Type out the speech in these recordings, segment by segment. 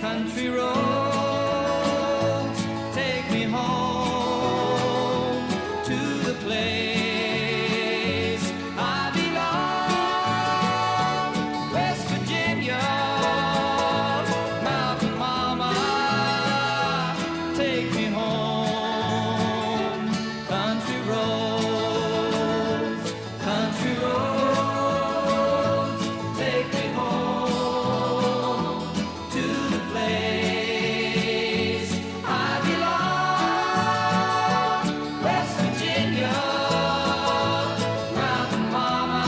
country roads, take me home to the place I belong, West Virginia, mountain mama, take me home, country roads, country roads, take me home to the place I belong, West Virginia, mountain mama,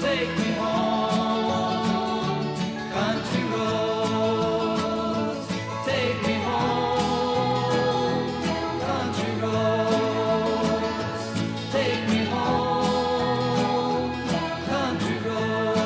take me home, country roads, take me home, country roads, take me home, country roads.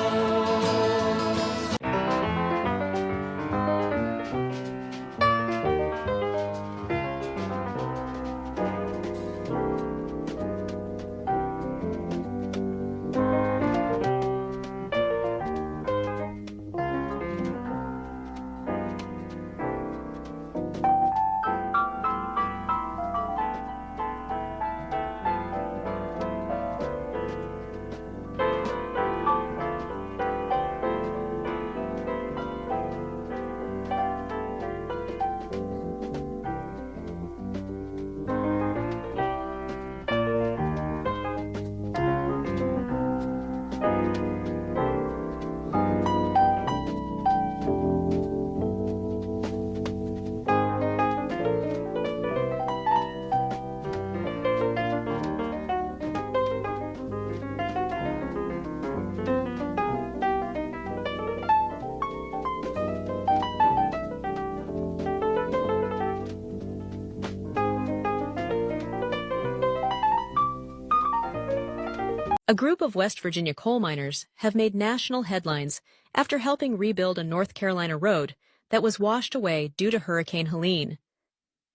A group of West Virginia coal miners have made national headlines after helping rebuild a North Carolina road that was washed away due to Hurricane Helene.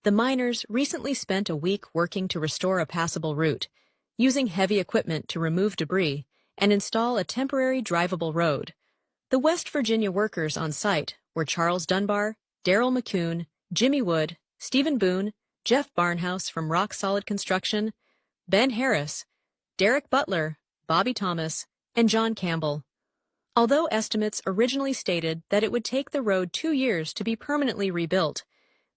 The miners recently spent a week working to restore a passable route, using heavy equipment to remove debris and install a temporary drivable road. The West Virginia workers on site were Charles Dunbar, Daryl McCune, Jimmy Wood, Stephen Boone, Jeff Barnhouse from Rock Solid Construction, Ben Harris, Derek Butler, Bobby Thomas, and John Campbell. Although estimates originally stated that it would take the road 2 years to be permanently rebuilt,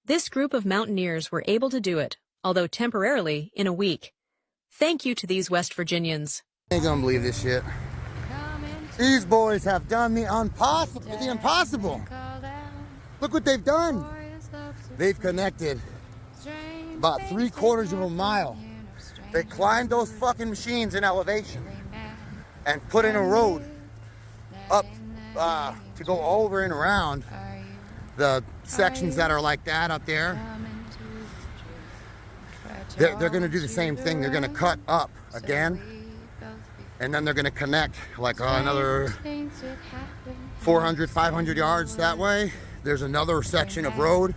this group of mountaineers were able to do it, although temporarily, in a week. Thank you to these West Virginians. I ain't gonna believe this shit. These boys have done the impossible. Look what they've done. They've connected about 3/4 of a mile. They climbed those fucking machines in elevation and put in a road up to go over and around the sections that are like that up there. They're going to do the same thing. They're going to cut up again, and then they're going to connect like another 400, 500 yards that way. There's another section of road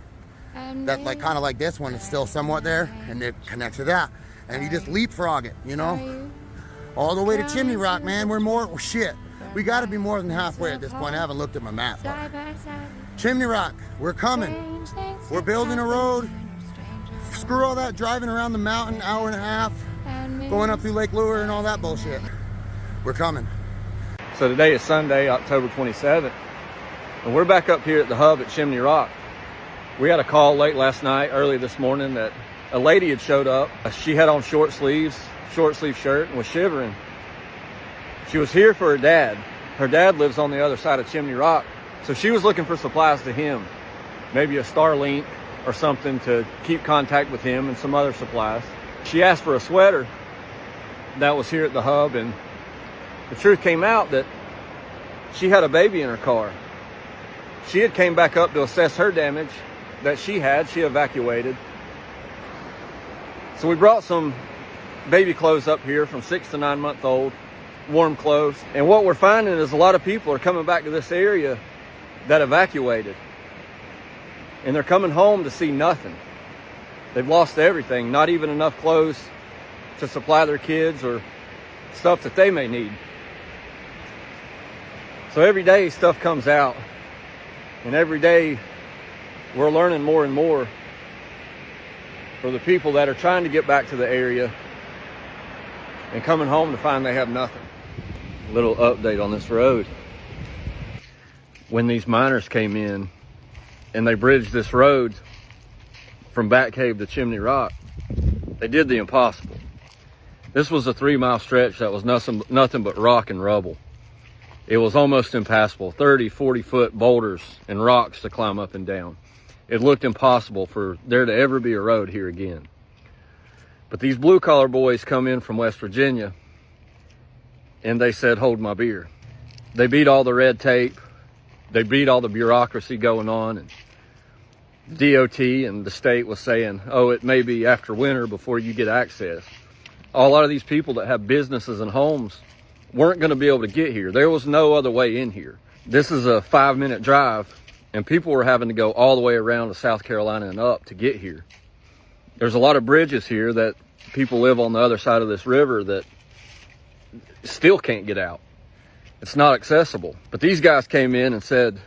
that like kind of like this one is still somewhat there, and they connect to that. And you just leapfrog it, you know? All the way to Chimney Rock, man. Shit. We got to be more than halfway at this point. I haven't looked at my map. Chimney Rock, we're coming. We're building a road. Screw all that driving around the mountain, hour and a half, going up through Lake Lure and all that bullshit. We're coming. So today is Sunday, October 27th, and we're back up here at the hub at Chimney Rock. We had a call late last night, early this morning, that a lady had showed up. She had on short sleeve shirt, and was shivering. She was here for her dad. Her dad lives on the other side of Chimney Rock, so she was looking for supplies to him, maybe a Starlink or something to keep contact with him, and some other supplies. She asked for a sweater that was here at the hub, and the truth came out that she had a baby in her car. She had came back up to assess her damage that she evacuated. So we brought some baby clothes up here from 6 to 9 month old, warm clothes. And what we're finding is a lot of people are coming back to this area that evacuated. And they're coming home to see nothing. They've lost everything, not even enough clothes to supply their kids or stuff that they may need. So every day stuff comes out And every day we're learning more and more for the people that are trying to get back to the area and coming home to find they have nothing. A little update on this road. When these miners came in and they bridged this road from Bat Cave to Chimney Rock, they did the impossible. This was a 3-mile stretch that was nothing but rock and rubble. It was almost impassable, 30, 40-foot boulders and rocks to climb up and down. It looked impossible for there to ever be a road here again. But these blue-collar boys come in from West Virginia, and they said, hold my beer. They beat all the red tape. They beat all the bureaucracy going on. And DOT and the state was saying, oh, it may be after winter before you get access. A lot of these people that have businesses and homes weren't going to be able to get here. There was no other way in here. This is a 5-minute drive, and people were having to go all the way around to South Carolina and up to get here. There's a lot of bridges here that people live on the other side of this river that still can't get out. It's not accessible. But these guys came in and said,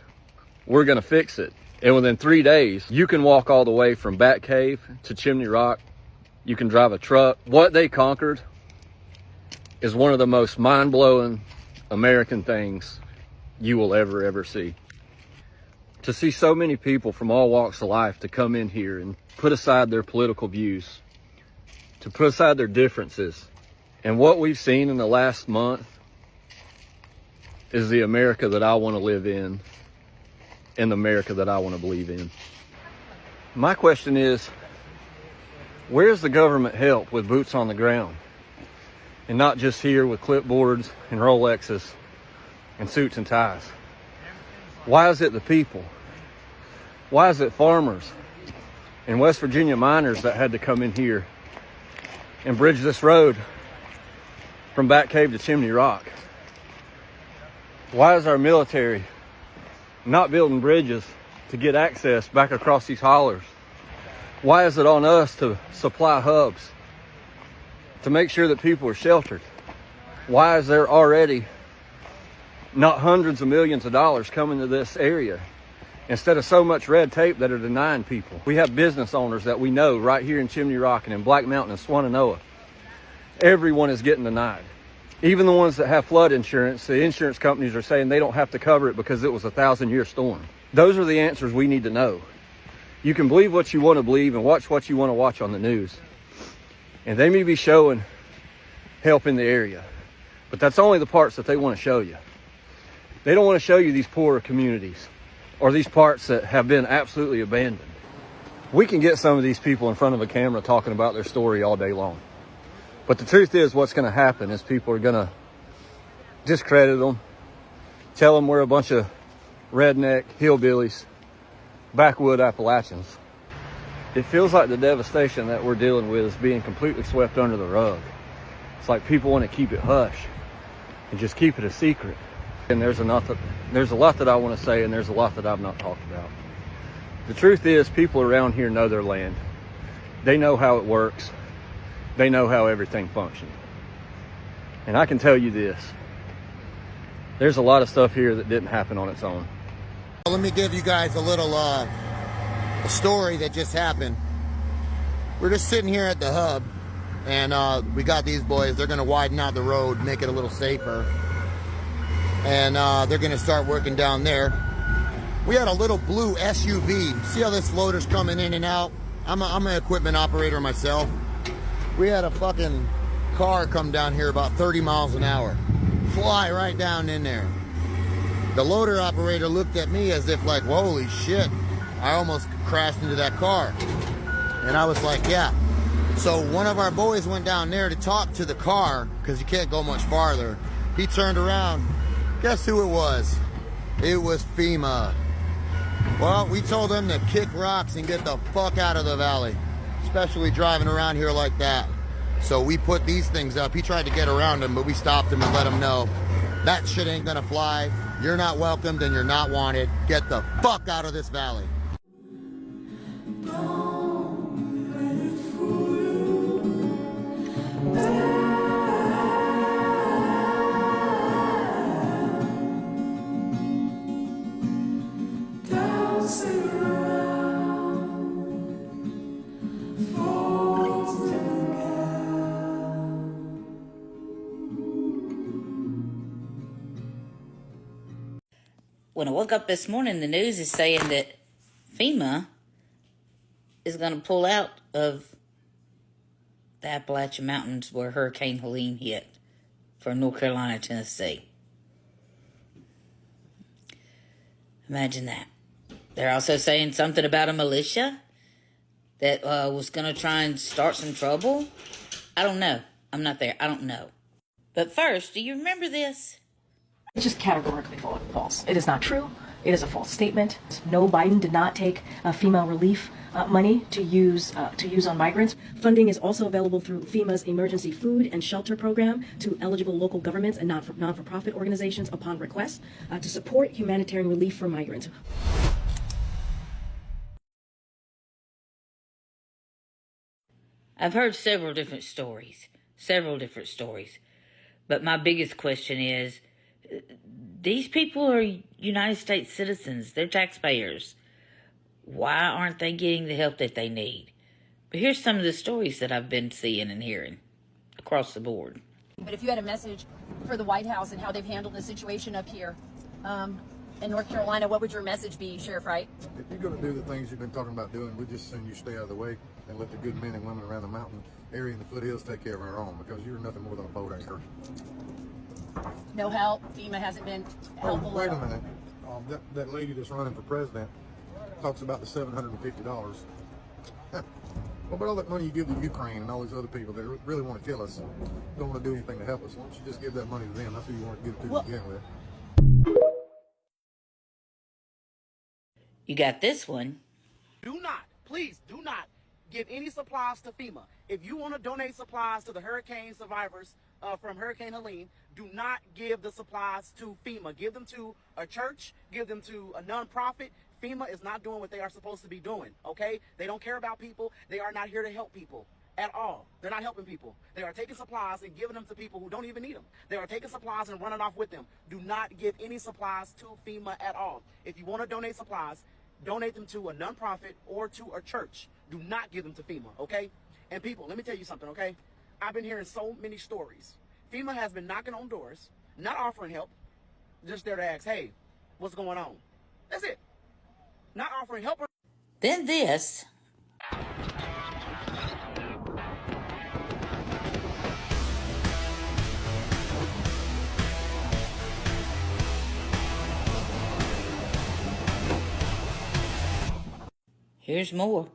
we're going to fix it. And within 3 days, you can walk all the way from Bat Cave to Chimney Rock. You can drive a truck. What they conquered is one of the most mind-blowing American things you will ever see. To see so many people from all walks of life to come in here and put aside their political views, to put aside their differences. And what we've seen in the last month is the America that I want to live in and the America that I want to believe in. My question is, where's the government help with boots on the ground? And not just here with clipboards and Rolexes and suits and ties. Why is it the people? Why is it farmers and West Virginia miners that had to come in here and bridge this road from Bat Cave to Chimney Rock? Why is our military not building bridges to get access back across these hollers? Why is it on us to supply hubs to make sure that people are sheltered? Why is there already not hundreds of millions of dollars coming to this area instead of so much red tape that are denying people? We have business owners that we know right here in Chimney Rock and in Black Mountain and Swannanoa. Everyone is getting denied. Even the ones that have flood insurance, the insurance companies are saying they don't have to cover it because it was a 1,000-year storm. Those are the answers we need to know. You can believe what you want to believe and watch what you want to watch on the news. And they may be showing help in the area, but that's only the parts that they want to show you. They don't want to show you these poorer communities or these parts that have been absolutely abandoned. We can get some of these people in front of a camera talking about their story all day long. But the truth is, what's going to happen is people are going to discredit them, tell them we're a bunch of redneck hillbillies, backwood Appalachians. It feels like the devastation that we're dealing with is being completely swept under the rug. It's like people want to keep it hush and just keep it a secret. And there's a lot that I want to say, and there's a lot that I've not talked about. The truth is, people around here know their land. They know how it works. They know how everything functions. And I can tell you this, there's a lot of stuff here that didn't happen on its own. Let me give you guys a little a story that just happened. We're just sitting here at the hub, and we got these boys. They're going to widen out the road, make it a little safer, and they're going to start working down there. We had a little blue SUV. See how this loader's coming in and out? I'm an equipment operator myself. We had a fucking car come down here about 30 miles an hour, fly right down in there. The loader operator looked at me as if like, holy shit, I almost crashed into that car. And I was like, yeah. So one of our boys went down there to talk to the car because you can't go much farther. He turned around. Guess who it was? It was FEMA. Well, we told them to kick rocks and get the fuck out of the valley, especially driving around here like that. So we put these things up. He tried to get around them, but we stopped him and let him know that shit ain't gonna fly. You're not welcomed and you're not wanted. Get the fuck out of this valley. Die. sit around, folks didn't count. When I woke up this morning, the news is saying that FEMA is going to pull out of the Appalachian Mountains where Hurricane Helene hit from North Carolina, Tennessee. Imagine that. They're also saying something about a militia that was going to try and start some trouble. I don't know. I'm not there. I don't know. But first, do you remember this? It's just categorically false. It is not true. It is a false statement. No, Biden did not take FEMA relief money to use on migrants. Funding is also available through FEMA's Emergency Food and Shelter Program to eligible local governments and non-for-profit organizations upon request to support humanitarian relief for migrants. I've heard several different stories. But my biggest question is, these people are United States citizens. They're taxpayers. Why aren't they getting the help that they need? But here's some of the stories that I've been seeing and hearing across the board. But if you had a message for the White House and how they've handled the situation up here in North Carolina, what would your message be, Sheriff Wright? If you're going to do the things you've been talking about doing, we just send you stay out of the way and let the good men and women around the mountain area and the foothills take care of our own, because you're nothing more than a boat anchor. No help. FEMA hasn't been helpful. Wait a minute. That lady that's running for president talks about the $750. What about all that money you give to Ukraine and all these other people that really want to kill us, don't want to do anything to help us? Why don't you just give that money to them? That's who you want to give it to begin with. You got this one. Please do not give any supplies to FEMA. If you want to donate supplies to the hurricane survivors from Hurricane Helene, do not give the supplies to FEMA. Give them to a church, give them to a nonprofit. FEMA is not doing what they are supposed to be doing, okay? They don't care about people. They are not here to help people at all. They're not helping people. They are taking supplies and giving them to people who don't even need them. They are taking supplies and running off with them. Do not give any supplies to FEMA at all. If you want to donate supplies, donate them to a nonprofit or to a church. Do not give them to FEMA, okay? And people, let me tell you something, okay? I've been hearing so many stories. FEMA has been knocking on doors, not offering help, just there to ask, hey, what's going on? That's it. Not offering help. Then this. Here's more.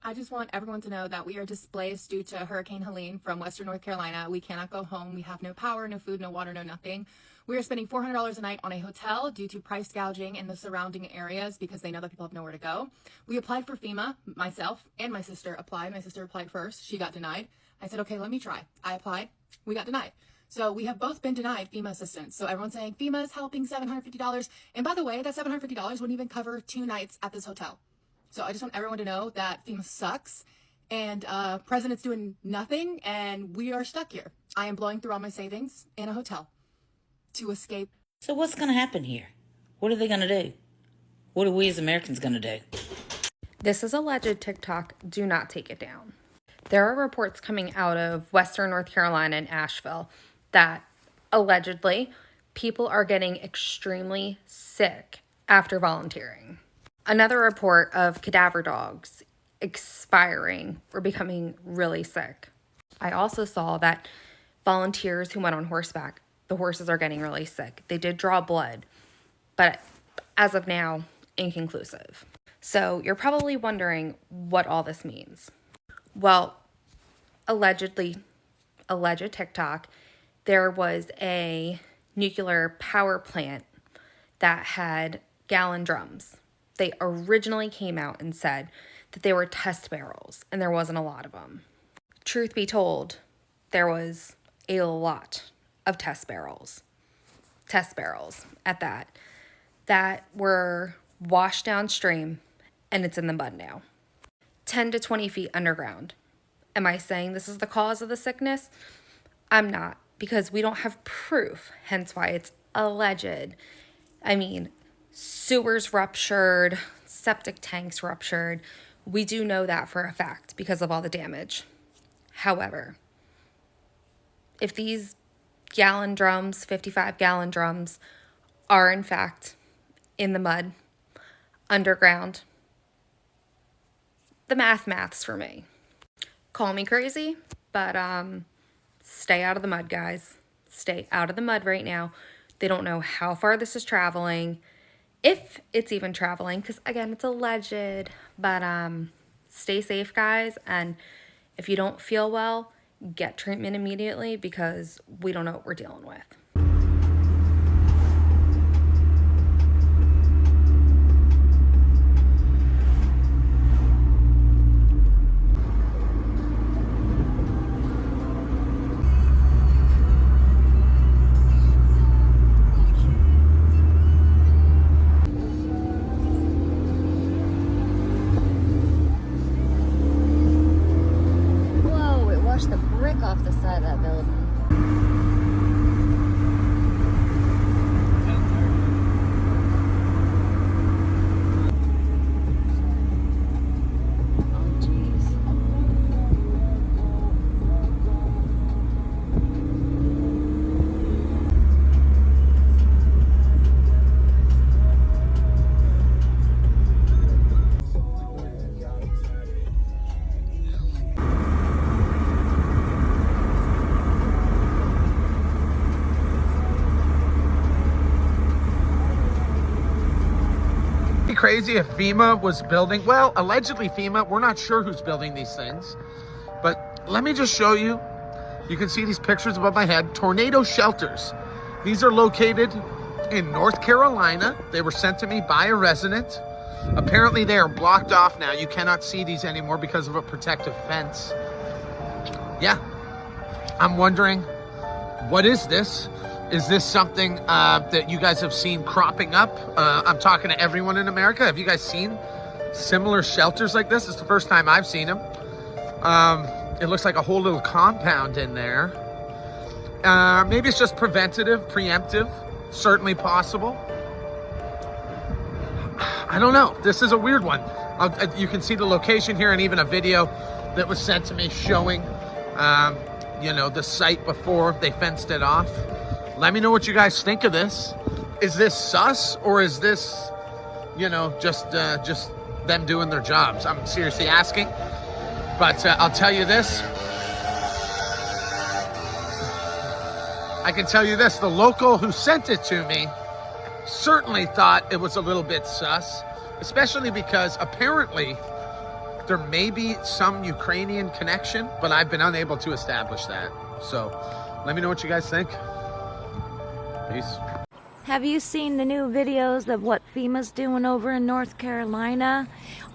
I just want everyone to know that we are displaced due to Hurricane Helene from Western North Carolina. We cannot go home. We have no power, no food, no water, no nothing. We are spending $400 a night on a hotel due to price gouging in the surrounding areas because they know that people have nowhere to go. We applied for FEMA, myself and my sister applied. My sister applied first. She got denied. I said, okay, let me try. I applied. We got denied. So we have both been denied FEMA assistance. So everyone's saying FEMA is helping $750. And by the way, that $750 wouldn't even cover 2 nights at this hotel. So I just want everyone to know that FEMA sucks and President's doing nothing and we are stuck here. I am blowing through all my savings in a hotel to escape. So what's going to happen here? What are they going to do? What are we as Americans going to do? This is alleged TikTok. Do not take it down. There are reports coming out of Western North Carolina and Asheville that allegedly people are getting extremely sick after volunteering. Another report of cadaver dogs expiring or becoming really sick. I also saw that volunteers who went on horseback, the horses are getting really sick. They did draw blood, but as of now, inconclusive. So you're probably wondering what all this means. Well, alleged TikTok, there was a nuclear power plant that had gallon drums. They originally came out and said that they were test barrels, and there wasn't a lot of them. Truth be told, there was a lot of test barrels at that were washed downstream, and it's in the mud now. 10 to 20 feet underground. Am I saying this is the cause of the sickness? I'm not, because we don't have proof, hence why it's alleged. I mean, sewers ruptured, septic tanks ruptured. We do know that for a fact because of all the damage. However, if these gallon drums, 55-gallon drums, are in fact in the mud, underground, the maths for me. Call me crazy, but stay out of the mud, guys. Stay out of the mud right now. They don't know how far this is traveling, if it's even traveling, because again, it's alleged. But stay safe, guys, and if you don't feel well, get treatment immediately because we don't know what we're dealing with. The brick off the side of that building. Crazy if FEMA was building, well, allegedly FEMA, we're not sure who's building these things, but let me just show you. You can see these pictures above my head. Tornado shelters. These are located in North Carolina. They were sent to me by a resident. Apparently they are blocked off now. You cannot see these anymore because of a protective fence. Yeah, I'm wondering, what is this? Is this something that you guys have seen cropping up? I'm talking to everyone in America. Have you guys seen similar shelters like this? It's the first time I've seen them. It looks like a whole little compound in there. Maybe it's just preventative, preemptive. Certainly possible. I don't know. This is a weird one. You can see the location here and even a video that was sent to me showing, you know, the site before they fenced it off. Let me know what you guys think of this. Is this sus or is this, you know, just them doing their jobs? I'm seriously asking. But I'll tell you this. I can tell you this. The local who sent it to me certainly thought it was a little bit sus, especially because apparently there may be some Ukrainian connection, but I've been unable to establish that. So let me know what you guys think. Peace. Have you seen the new videos of what FEMA's doing over in North Carolina?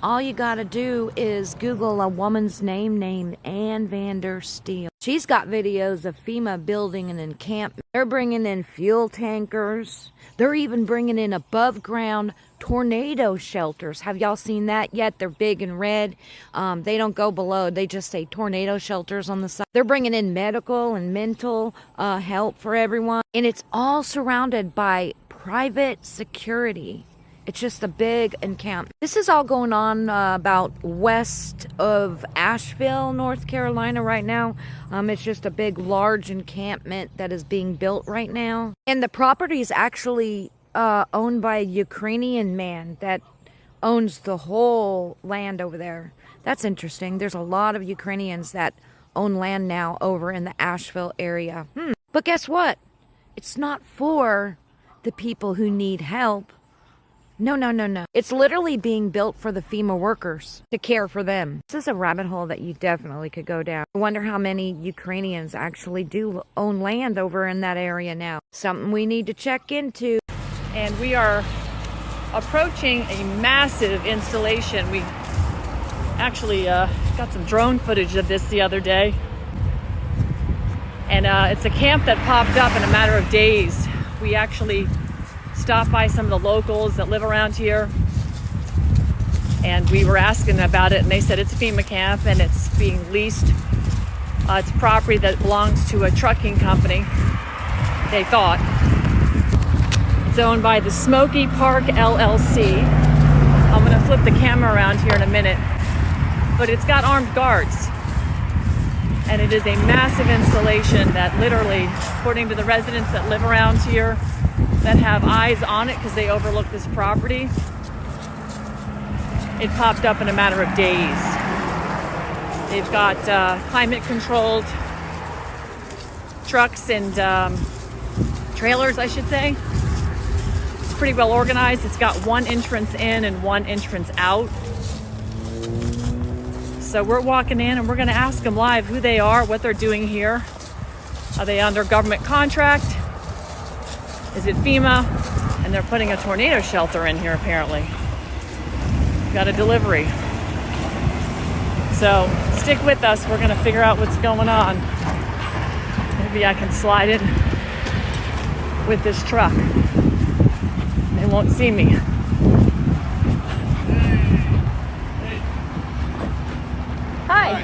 All you gotta do is Google a woman's name named Ann Vander Steel. She's got videos of FEMA building an encampment. They're bringing in fuel tankers. They're even bringing in above ground tornado shelters. Have y'all seen that yet? They're big and red. They don't go below. They just say tornado shelters on the side. They're bringing in medical and mental help for everyone. And it's all surrounded by private security. It's just a big encampment. This is all going on about west of Asheville, North Carolina right now. It's just a big, large encampment that is being built right now. And the property is actually owned by a Ukrainian man that owns the whole land over there. That's interesting. There's a lot of Ukrainians that own land now over in the Asheville area. But guess what? It's not for the people who need help. No. It's literally being built for the FEMA workers to care for them. This is a rabbit hole that you definitely could go down. I wonder how many Ukrainians actually do own land over in that area now. Something we need to check into. And we are approaching a massive installation. We actually got some drone footage of this the other day. And it's a camp that popped up in a matter of days. We actually stopped by some of the locals that live around here, and we were asking about it, and they said it's a FEMA camp and it's being leased. It's property that belongs to a trucking company, they thought. It's owned by the Smoky Park LLC. I'm going to flip the camera around here in a minute. But it's got armed guards. And it is a massive installation that literally, according to the residents that live around here, that have eyes on it because they overlook this property, it popped up in a matter of days. They've got climate controlled trucks and trailers, I should say. It's pretty well organized. It's got one entrance in and one entrance out. So we're walking in and we're going to ask them live who they are, what they're doing here. Are they under government contract? Is it FEMA? And they're putting a tornado shelter in here apparently. Got a delivery. So stick with us. We're going to figure out what's going on. Maybe I can slide in with this truck. They won't see me. Hi.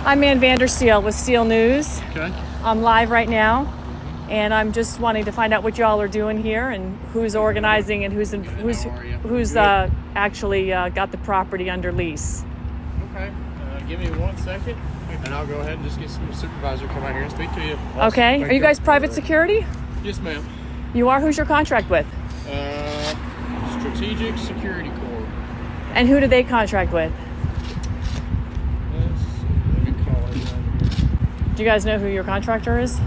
I'm Ann Vandersteel with Steel News. Okay. I'm live right now, and I'm just wanting to find out what y'all are doing here and who's organizing and who's actually got the property under lease. Okay. Give me 1 second, and I'll go ahead and just get some supervisor to come out here and speak to you. Okay. Are you guys private security? Yes, ma'am. You are? Who's your contract with? Strategic Security Corps. And who do they contract with? Do you guys know who your contractor is?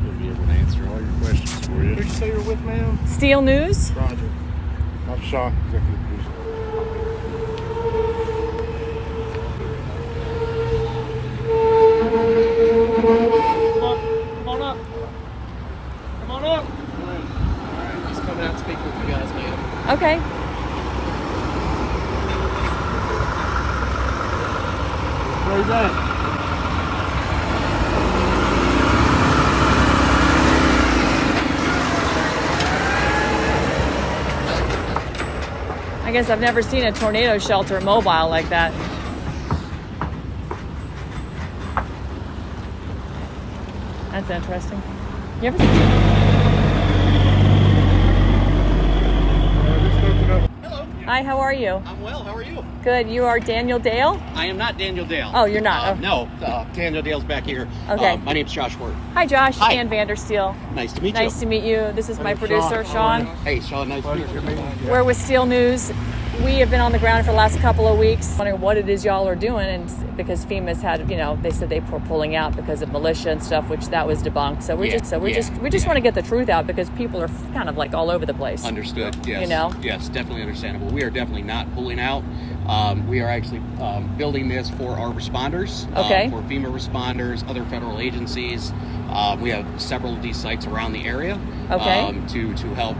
We'll be able to answer all your questions for you. Who'd you say you're with, ma'am? Steel News? Roger. I'm Sean, executive producer. Come on up. Come on up. All right, he's coming out to speak with you guys, ma'am. Okay. Where's that? I guess I've never seen a tornado shelter mobile like that. That's interesting. You ever seen? Hello. Hi, how are you? I'm well. How are you? Good. You are Daniel Dale? I am not Daniel Dale. Oh, you're not? No, Daniel Dale's back here. Okay. My name's Josh Ward. Hi, Josh. Hi. Ann Vandersteel. Nice to meet you. Nice to meet you. This is my producer, Sean. Hey, Sean. Nice to meet you. We're with Steel News. We have been on the ground for the last couple of weeks, wondering what it is y'all are doing, and because FEMA's had, they said they were pulling out because of militia and stuff, which that was debunked. So we just want to get the truth out because people are kind of like all over the place. Understood. Yes. Yes, definitely understandable. We are definitely not pulling out. We are actually building this for our responders, for FEMA responders, other federal agencies. We have several of these sites around the area to help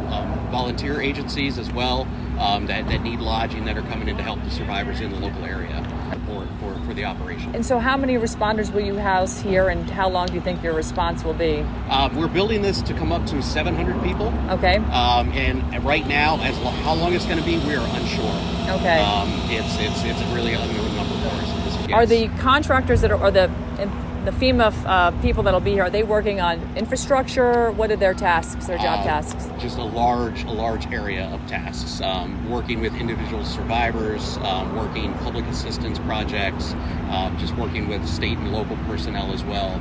volunteer agencies as well that need lodging, that are coming in to help the survivors in the local area for the operation. And so how many responders will you house here, and how long do you think your response will be? We're building this to come up to 700 people. Okay. And right now, how long it's going to be, we are unsure. Okay. It's really an unknown number for us. Are the contractors that are, or the FEMA people that'll be here, are they working on infrastructure? What are their tasks, their job tasks? Just a large area of tasks. Working with individual survivors, working public assistance projects, just working with state and local personnel as well.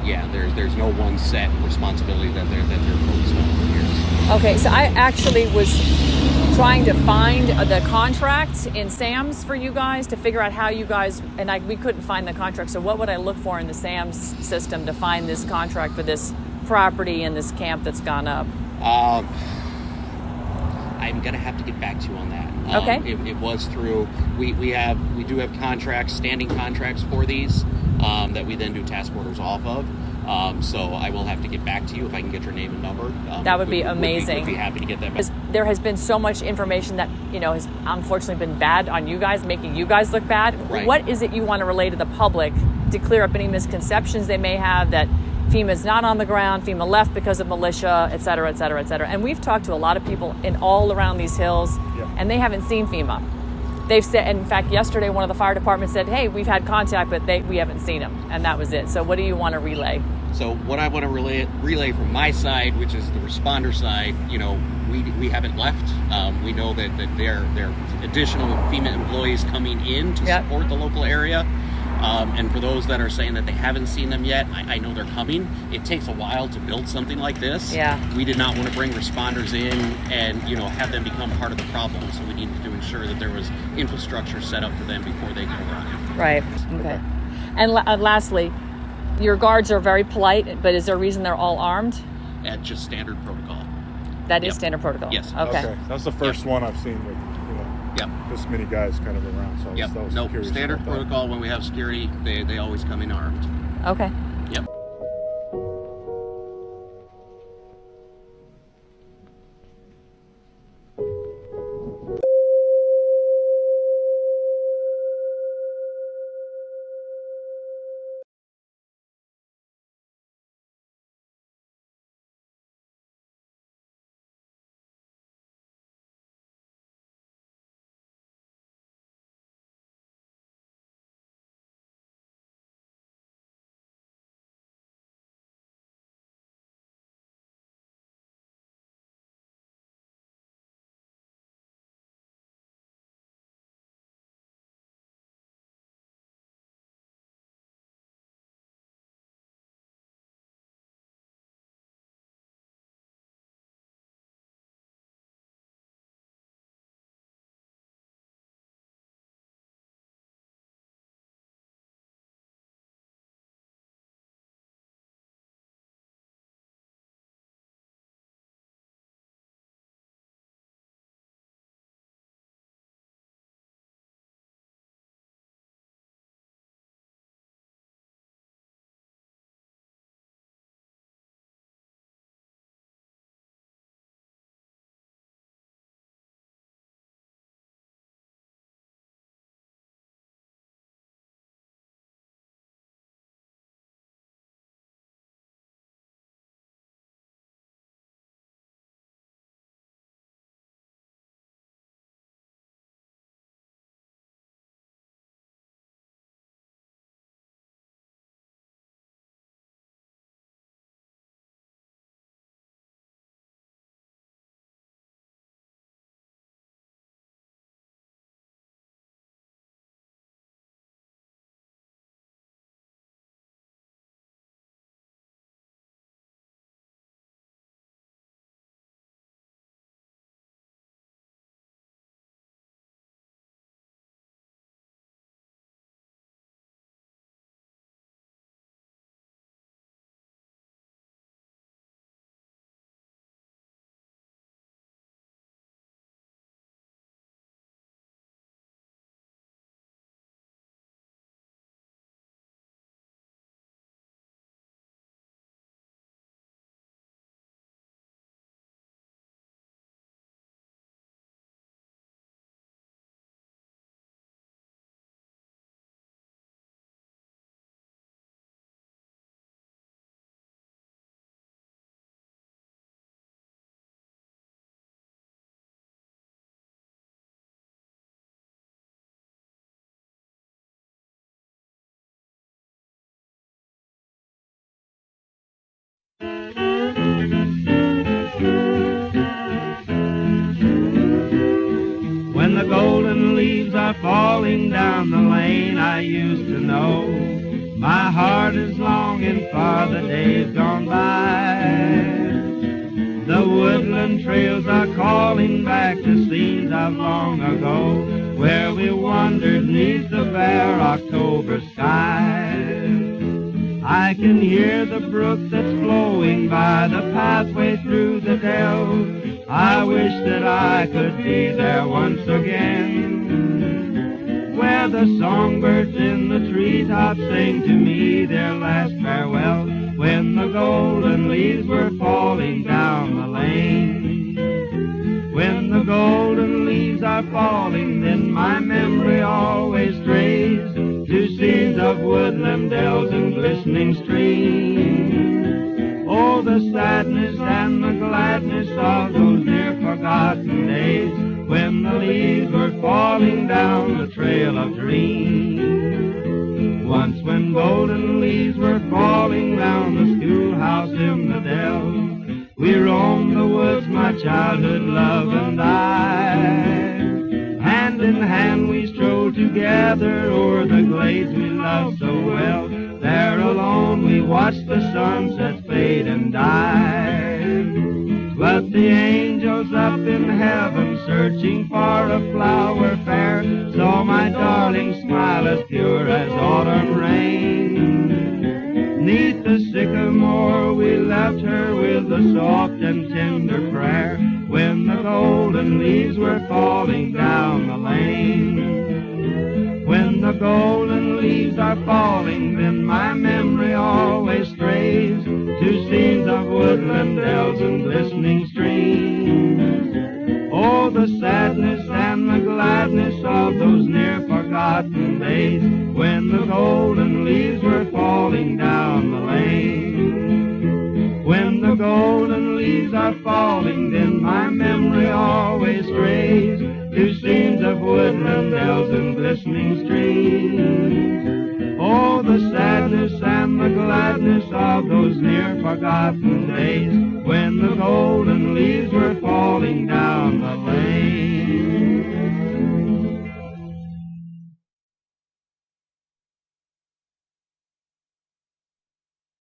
There's no one set responsibility that they're focused on for years. Okay, so I actually was trying to find the contract in SAMS for you guys to figure out how you guys, and we couldn't find the contract. So what would I look for in the SAMS system to find this contract for this property and this camp that's gone up? I'm gonna have to get back to you on that. Okay. It was through, we do have contracts, standing contracts for these that we then do task orders off of. So I will have to get back to you if I can get your name and number. That would be amazing. We'd be happy to get that back. There has been so much information that, has unfortunately been bad on you guys, making you guys look bad. Right. What is it you want to relay to the public to clear up any misconceptions they may have that FEMA's not on the ground, FEMA left because of militia, et cetera, et cetera, et cetera. And we've talked to a lot of people in all around these hills, and they haven't seen FEMA. They've said, in fact, yesterday one of the fire departments said, hey, we've had contact, but we haven't seen them, and that was it. So what do you want to relay? So what I want to relay from my side, which is the responder side, you know, we haven't left. We know that there are additional FEMA employees coming in to support the local area. And for those that are saying that they haven't seen them yet, I know they're coming. It takes a while to build something like this. Yeah. We did not want to bring responders in and, you know, have them become part of the problem. So we needed to ensure that there was infrastructure set up for them before they go around. Right. Okay. And lastly, your guards are very polite, but is there a reason they're all armed? At just standard protocol. That is standard protocol? Yes. Okay. That's the first one I've seen with, you know, this many guys kind of around. So I was No, curious standard about that. protocol when we have security, they always come in armed. Okay. Yep. When the golden leaves are falling down the lane I used to know, my heart is longing for the days gone by. The woodland trails are calling back to scenes of long ago, where we wandered 'neath the bare October sky. I can hear the brook that's flowing by the pathway through the dell. I wish that I could be there once again, where the songbirds in the treetops sing to me their last farewell, when the golden leaves were falling down the lane. When the golden leaves are falling, then my memory always strays to scenes of woodland dells and glistening streams. Oh, the sadness and the gladness of those dear forgotten days, when the leaves were falling down the trail of dreams. Once when golden leaves were falling down the childhood love and I. Hand in hand we stroll together o'er the glades we love so well. There alone we watch the sunsets fade and die. But the angels up in heaven searching for a flower fair saw my darling smile as pure as autumn rain. Neath the sycamore we left her with a soft and tender prayer when the golden leaves were falling down the lane. When the golden leaves are falling, then my memory always strays to scenes of woodland dells and glistening streams. Oh, the sadness and the gladness of those near forgotten days when the golden leaves were falling down the lane. When the golden leaves are falling, then my memory always strays to scenes of woodland dells and glistening streams. Oh, the sadness and the gladness of those near forgotten days when the